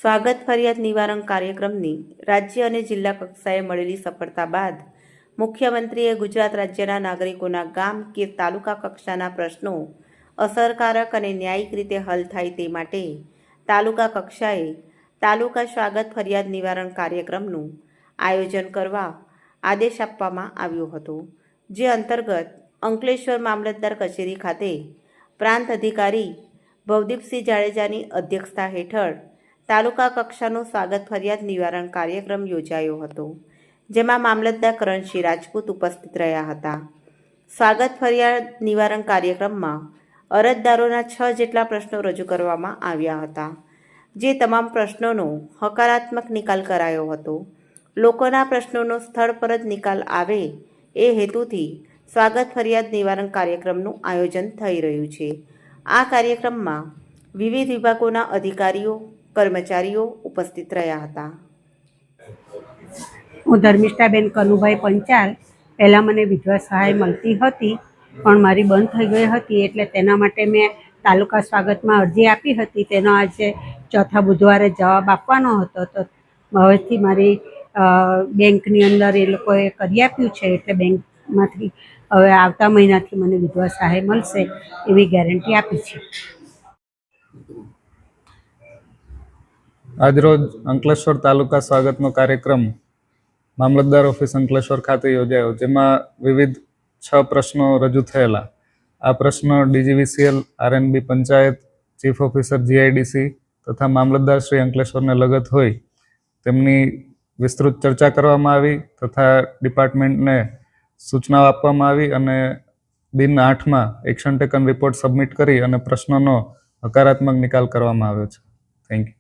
સ્વાગત ફરિયાદ નિવારણ કાર્યક્રમની રાજ્ય અને જિલ્લા કક્ષાએ મળેલી સફળતા બાદ મુખ્યમંત્રીએ ગુજરાત રાજ્યના નાગરિકોના ગામ કે તાલુકા કક્ષાના પ્રશ્નો અસરકારક અને ન્યાયિક રીતે હલ થાય તે માટે તાલુકા કક્ષાએ તાલુકા સ્વાગત ફરિયાદ નિવારણ કાર્યક્રમનું આયોજન કરવા આદેશ આપવામાં આવ્યો હતો, જે અંતર્ગત અંકલેશ્વર મામલતદાર કચેરી ખાતે પ્રાંત અધિકારી ભવદીપસિંહ જાડેજાની અધ્યક્ષતા હેઠળ તાલુકા કક્ષાનો સ્વાગત ફરિયાદ નિવારણ કાર્યક્રમ યોજાયો હતો, જેમાં મામલતદાર કરણસિંહ રાજપૂત ઉપસ્થિત રહ્યા હતા. સ્વાગત ફરિયાદ નિવારણ કાર્યક્રમમાં અરજદારોના 6 જેટલા પ્રશ્નો રજૂ કરવામાં આવ્યા હતા, જે તમામ પ્રશ્નોનો હકારાત્મક નિકાલ કરાયો હતો. લોકોના પ્રશ્નોનો સ્થળ પર જ નિકાલ આવે એ હેતુથી સ્વાગત ફરિયાદ નિવારણ કાર્યક્રમનું આયોજન થઈ રહ્યું છે. આ કાર્યક્રમમાં વિવિધ વિભાગોના અધિકારીઓ, કર્મચારીઓ ઉપસ્થિત રહ્યા હતા. હું ધર્મિષ્ઠાબેન કનુભાઈ પંચાલ. પહેલાં મને વિધવા સહાય મળતી હતી, પણ મારી બંધ થઈ ગઈ હતી, એટલે તેના માટે મેં તાલુકા સ્વાગતમાં અરજી આપી હતી. તેનો આજે ચોથા બુધવારે જવાબ આપવાનો હતો. તો હવેથી મારી બેંકની અંદર એ લોકોએ કરી આપ્યું છે, એટલે બેંકમાંથી હવે આવતા મહિનાથી મને વિધવા સહાય મળશે એવી ગેરંટી આપી છે. આજરોજ અંકલેશ્વર તાલુકા સ્વાગતનો કાર્યક્રમ મામલતદાર ઓફિસ અંકલેશ્વર ખાતે યોજાયો, જેમાં વિવિધ 6 પ્રશ્નો રજૂ થયેલા. આ પ્રશ્નો DGVCL, RNB panchayat, chief officer GIDC તથા મામલતદાર શ્રી અંકલેશ્વરને લગત હોય તેમની વિસ્તૃત ચર્ચા કરવામાં આવી તથા ડિપાર્ટમેન્ટને સૂચનાઓ આપવામાં આવી અને દિન 8માં એક્શન ટેકન રિપોર્ટ સબમિટ કરી અને પ્રશ્નોનો હકારાત્મક નિકાલ કરવામાં આવ્યો છે. Thank you.